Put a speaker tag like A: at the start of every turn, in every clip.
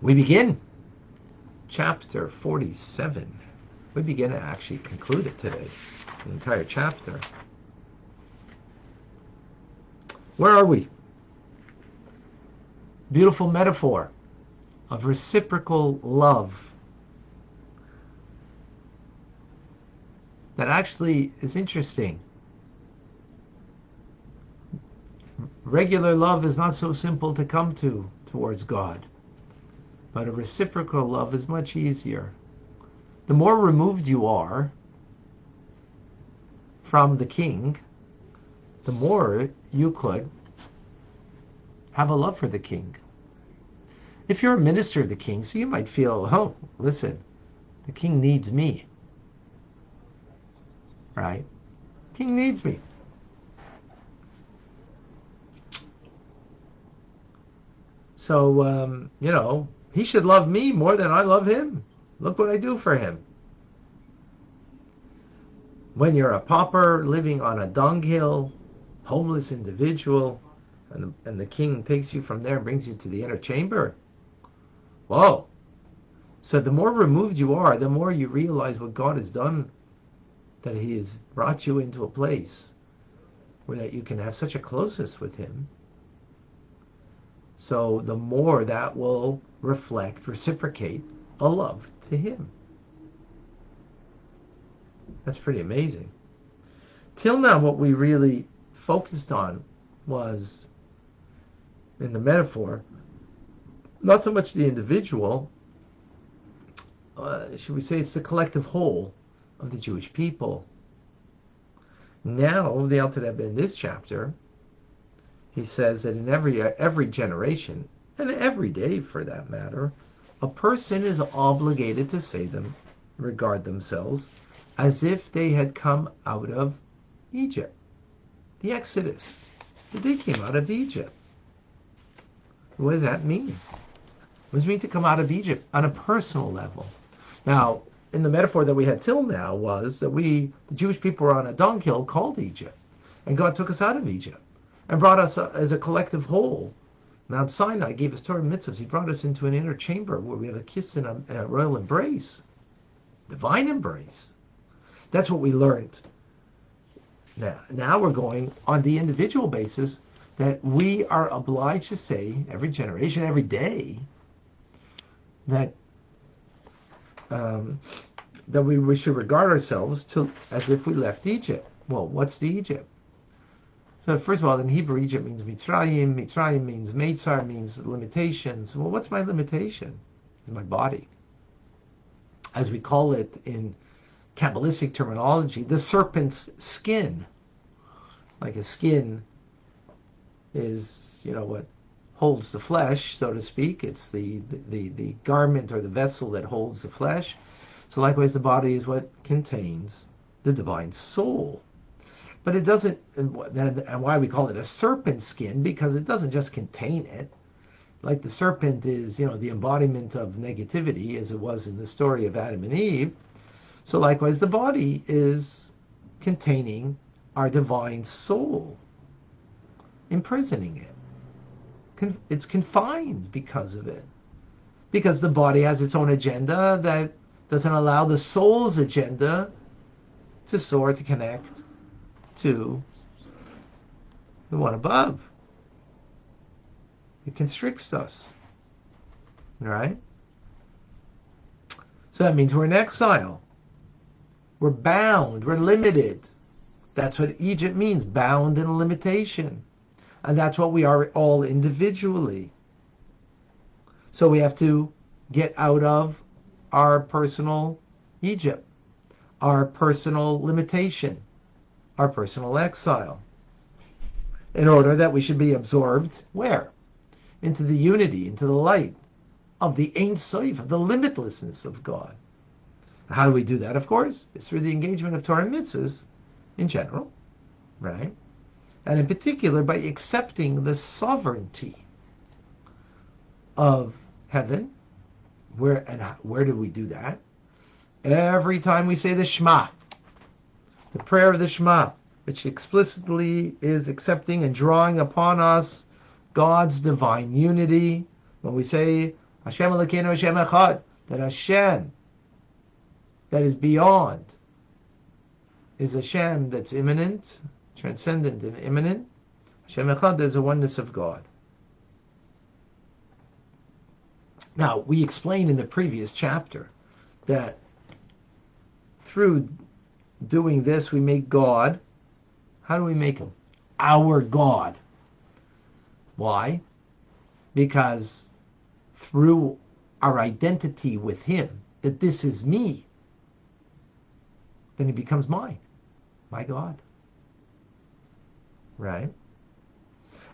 A: We begin chapter 47. We begin to actually conclude it today, the entire chapter. Where are we? Beautiful metaphor of reciprocal love that actually is interesting. Regular love is not so simple to come to towards God, but a reciprocal love is much easier. The more removed you are from the king, the more you could have a love for the king. If you're a minister of the king, so you might feel, oh, listen, the king needs me, right? King needs me. So, he should love me more than I love him. Look what I do for him. When you're a pauper living on a dunghill, homeless individual, and the king takes you from there and brings you to the inner chamber. Whoa. So the more removed you are, the more you realize what God has done, that he has brought you into a place where that you can have such a closeness with him. So the more that will reciprocate a love to him. That's pretty amazing. Till now, what we really focused on was, in the metaphor, not so much the individual, should we say it's the collective whole of the Jewish people. Now, the Alter Rebbe in this chapter, he says that in every generation, and every day for that matter, a person is obligated to regard themselves as if they had come out of Egypt. The Exodus. That they came out of Egypt. What does that mean? What does it mean to come out of Egypt on a personal level? Now, in the metaphor that we had till now was that the Jewish people were on a dunghill called Egypt. And God took us out of Egypt and brought us as a collective whole. Mount Sinai gave us Torah mitzvahs. He brought us into an inner chamber where we have a kiss and a royal embrace. Divine embrace. That's what we learned. Now we're going on the individual basis that we are obliged to say every generation, every day, that we should regard ourselves as if we left Egypt. Well, what's the Egypt? So first of all, in Hebrew, Egypt means Mitzrayim. Mitzrayim means Meitzar, means limitations. Well, what's my limitation? It's my body. As we call it in Kabbalistic terminology, the serpent's skin. Like a skin is, what holds the flesh, so to speak. It's the garment or the vessel that holds the flesh. So likewise, the body is what contains the divine soul. But it doesn't, and why we call it a serpent skin, because it doesn't just contain it. Like the serpent is, the embodiment of negativity, as it was in the story of Adam and Eve. So likewise, the body is containing our divine soul, imprisoning it. It's confined because of it. Because the body has its own agenda that doesn't allow the soul's agenda to soar, to connect to the one above. It constricts us. Right? So that means we're in exile. We're bound. We're limited. That's what Egypt means, bound in limitation. And that's what we are all individually. So we have to get out of our personal Egypt, our personal limitation, our personal exile, in order that we should be absorbed, where? Into the unity, into the light of the Ein Sof, of the limitlessness of God. How do we do that, of course? It's through the engagement of Torah mitzvahs in general, right? And in particular, by accepting the sovereignty of heaven. Where do we do that? Every time we say the Shema, the prayer of the Shema, which explicitly is accepting and drawing upon us God's divine unity. When we say Hashem Elokeinu Hashem Echad. That Hashem, that is beyond, is Hashem that's immanent, transcendent and immanent. Hashem Echad, there's a oneness of God. Now, we explained in the previous chapter that through doing this, we make God. How do we make him? Our God. Why? Because through our identity with him, that this is me, then he becomes mine, my God. Right?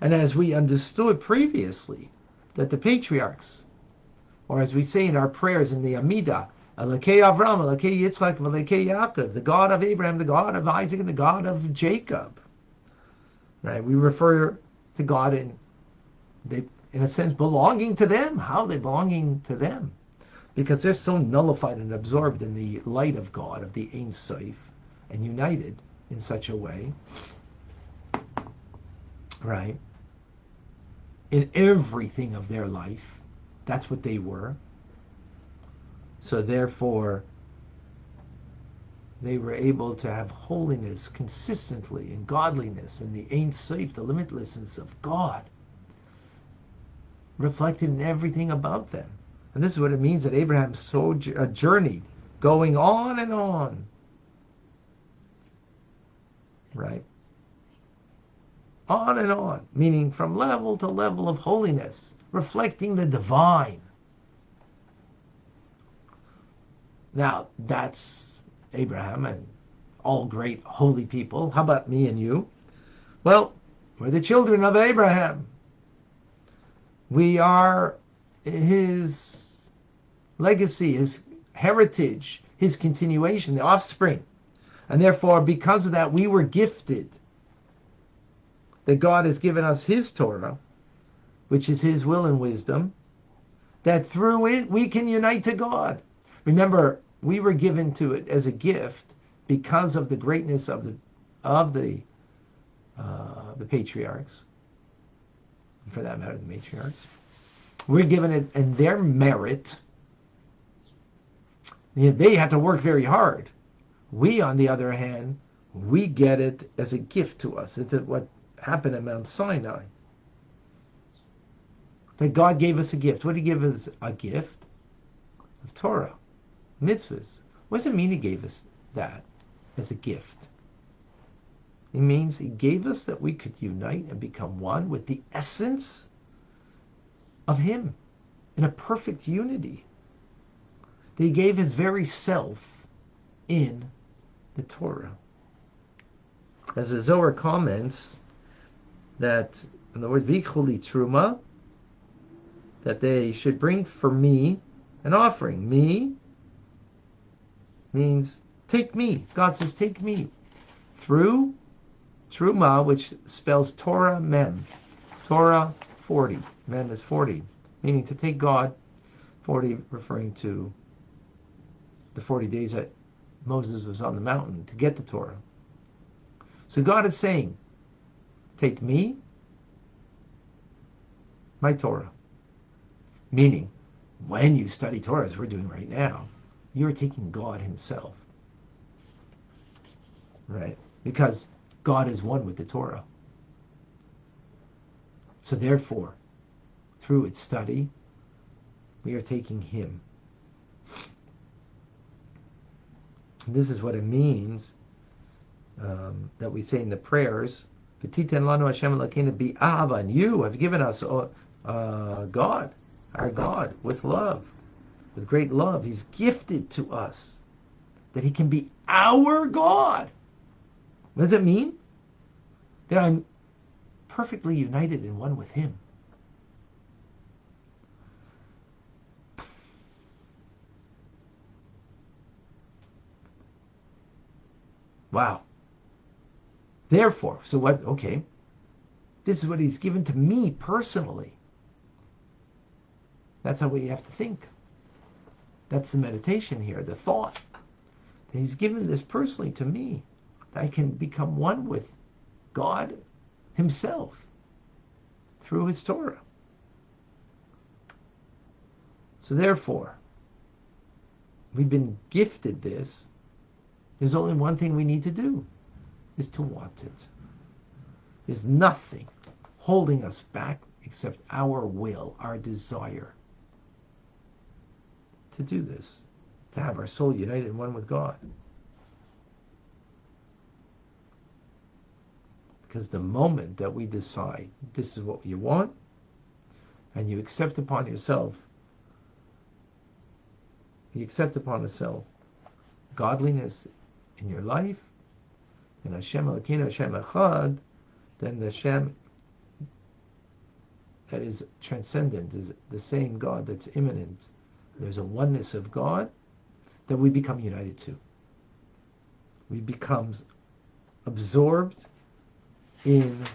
A: And as we understood previously, that the patriarchs, or as we say in our prayers in the Amidah, Elokei Avram, Elokei Yitzchak, Elokei Yaakov, the God of Abraham, the God of Isaac, and the God of Jacob. Right? We refer to God in a sense belonging to them. How are they belonging to them? Because they're so nullified and absorbed in the light of God, of the Ein Sof, and united in such a way, right? In everything of their life, that's what they were. So therefore, they were able to have holiness consistently and godliness and the Ein Sof, the limitlessness of God, reflected in everything about them. And this is what it means that Abraham journeyed, going on and on. Right? On and on, meaning from level to level of holiness, reflecting the divine. Now, that's Abraham and all great holy people. How about me and you? Well, we're the children of Abraham. We are his legacy, his heritage, his continuation, the offspring. And therefore, because of that, we were gifted. That God has given us his Torah, which is his will and wisdom, that through it we can unite to God. Remember, we were given to it as a gift because of the greatness of the patriarchs, for that matter, the matriarchs. We're given it in their merit. They had to work very hard. We, on the other hand, we get it as a gift to us. It's what happened at Mount Sinai. That God gave us a gift. What did he give us? A gift of Torah, mitzvahs. What does it mean he gave us that as a gift? It means he gave us that we could unite and become one with the essence of him in a perfect unity. That he gave his very self in the Torah. As the Zohar comments, that in the word Vichuli Truma, that they should bring for me an offering. Me means take me. God says take me. Through Truma, which spells Torah Mem. Torah 40. Mem is 40. Meaning to take God. 40 referring to the 40 days that Moses was on the mountain to get the Torah. So God is saying, take me, my Torah. Meaning, when you study Torah, as we're doing right now, you're taking God himself. Right? Because God is one with the Torah. So therefore, through its study, we are taking him. And this is what it means that we say in the prayers, V'titen lanu Hashem Elokeinu bi'ahava, and you have given us God, our God, with love, with great love. He's gifted to us that he can be our God. What does it mean? That I'm perfectly united and one with him. Wow. Therefore, so what? Okay. This is what he's given to me personally. That's how we have to think. That's the meditation here, the thought. That he's given this personally to me. That I can become one with God himself through his Torah. So therefore, we've been gifted this. There's only one thing we need to do, is to want it. There's nothing holding us back except our will, our desire to do this, to have our soul united in one with God. Because the moment that we decide this is what you want, and you accept upon yourself, godliness in your life, and Hashem Elokeinu, Hashem Echad, then the Hashem that is transcendent is the same God that's immanent. There's a oneness of God that we become united to. We become absorbed in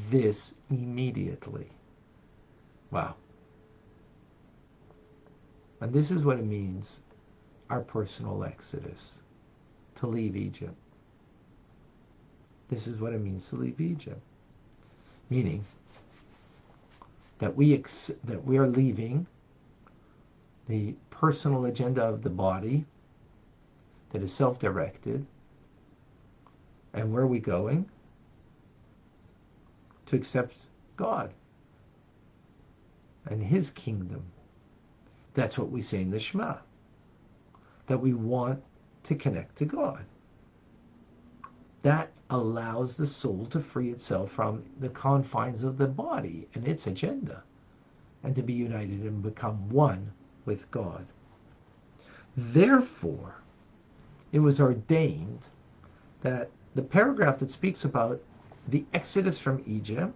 A: this immediately. Wow. And this is what it means, our personal exodus, to leave Egypt. This is what it means to leave Egypt. Meaning that we are leaving the personal agenda of the body that is self-directed. And where are we going? To accept God and His kingdom. That's what we say in the Shema. That we want to connect to God. That allows the soul to free itself from the confines of the body and its agenda, and to be united and become one with God. Therefore, it was ordained that the paragraph that speaks about the exodus from Egypt,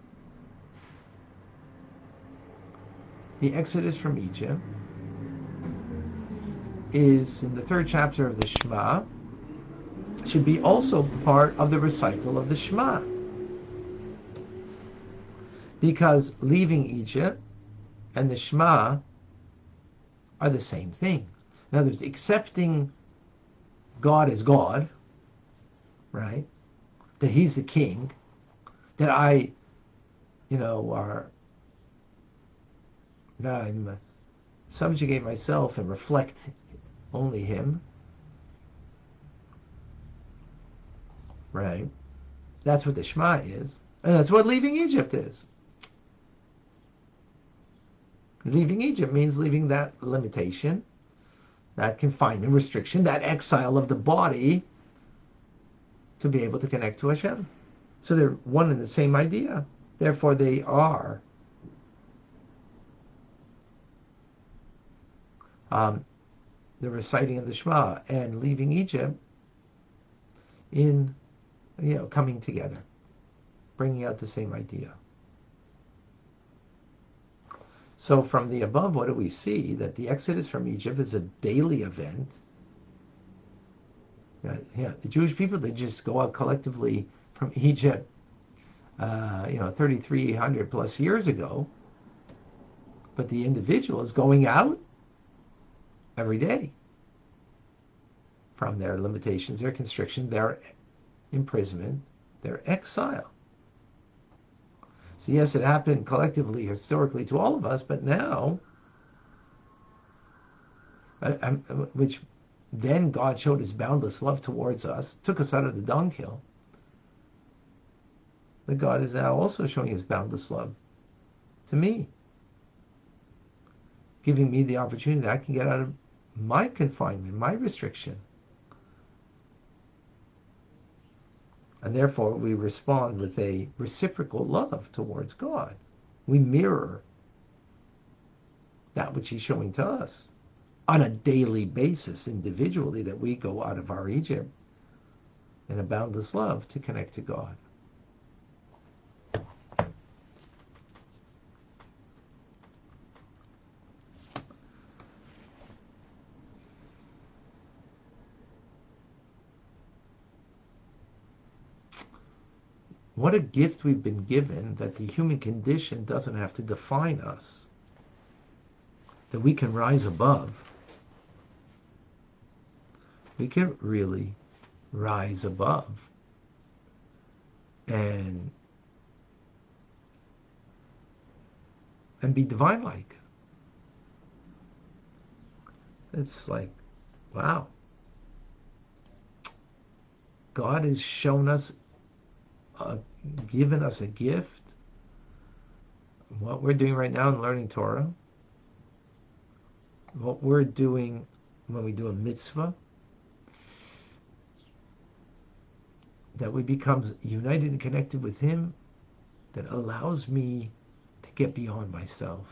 A: is in the 3rd chapter of the Shema, should be also part of the recital of the Shema. Because leaving Egypt and the Shema are the same thing. In other words, accepting God as God, right? That He's the King, that I'm subjugate myself and reflect only Him, right? That's what the Shema is, and that's what leaving Egypt is. Leaving Egypt means leaving that limitation, that confinement, restriction, that exile of the body, to be able to connect to Hashem. So they're one and the same idea. Therefore, they are the reciting of the Shema and leaving Egypt in, coming together, bringing out the same idea. So from the above, what do we see? That the exodus from Egypt is a daily event. The Jewish people, they just go out collectively from Egypt, 3,300 plus years ago. But the individual is going out every day from their limitations, their constriction, their imprisonment, their exile. So yes, it happened collectively, historically, to all of us, but now, which then God showed His boundless love towards us, took us out of the dunghill. But God is now also showing His boundless love to me, giving me the opportunity that I can get out of my confinement, my restriction. And therefore, we respond with a reciprocal love towards God. We mirror that which He's showing to us on a daily basis, individually, that we go out of our Egypt in a boundless love to connect to God. What a gift we've been given, that the human condition doesn't have to define us, that we can rise above. We can really rise above and be divine-like. It's like, wow. God has shown us, given us a gift. What we're doing right now in learning Torah, what we're doing when we do a mitzvah, that we become united and connected with Him, that allows me to get beyond myself.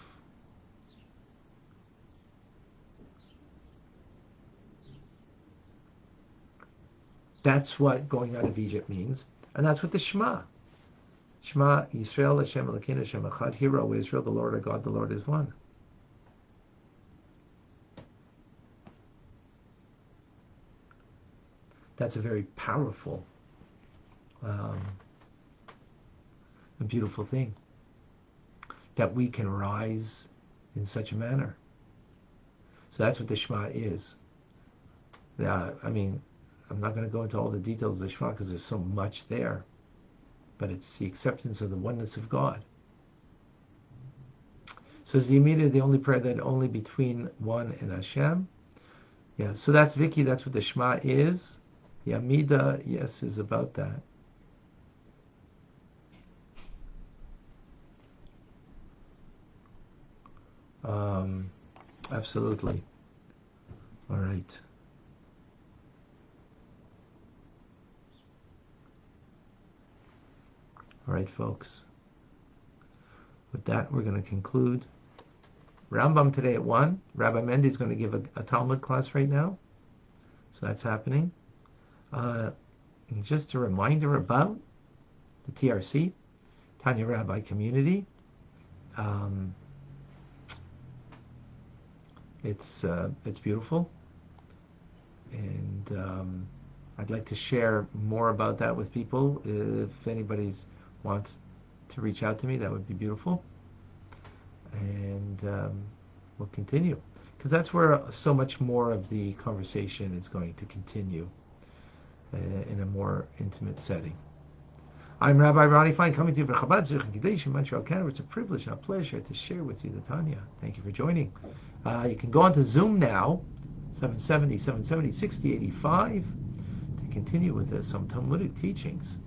A: That's what going out of Egypt means, and that's what the Shema. Shema Yisrael Hashem Elokeinu Hashem Echad. Hear, O Israel, the Lord our God, the Lord is one. That's a very powerful, a beautiful thing, that we can rise in such a manner. So that's what the Shema is. I'm not going to go into all the details of the Shema because there's so much there, but it's the acceptance of the oneness of God. So is the immediate the only prayer that only between one and Hashem? Yeah, so that's Vicky, that's what the Shema is. The Amida, yes, is about that. Absolutely. All right. All right, folks. With that, we're going to conclude. Rambam today at 1. Rabbi Mendy is going to give a Talmud class right now. So that's happening. And just a reminder about the TRC, Tanya Rabbi community. It's beautiful. And I'd like to share more about that with people. If anybody wants to reach out to me, that would be beautiful. And we'll continue, because that's where so much more of the conversation is going to continue in a more intimate setting. I'm Rabbi Ronnie Fine, coming to you from Chabad Zurich and Kadesh in Montreal, Canada. It's a privilege and a pleasure to share with you the Tanya. Thank you for joining. You can go on to Zoom now, 770-6085, to continue with some Talmudic teachings.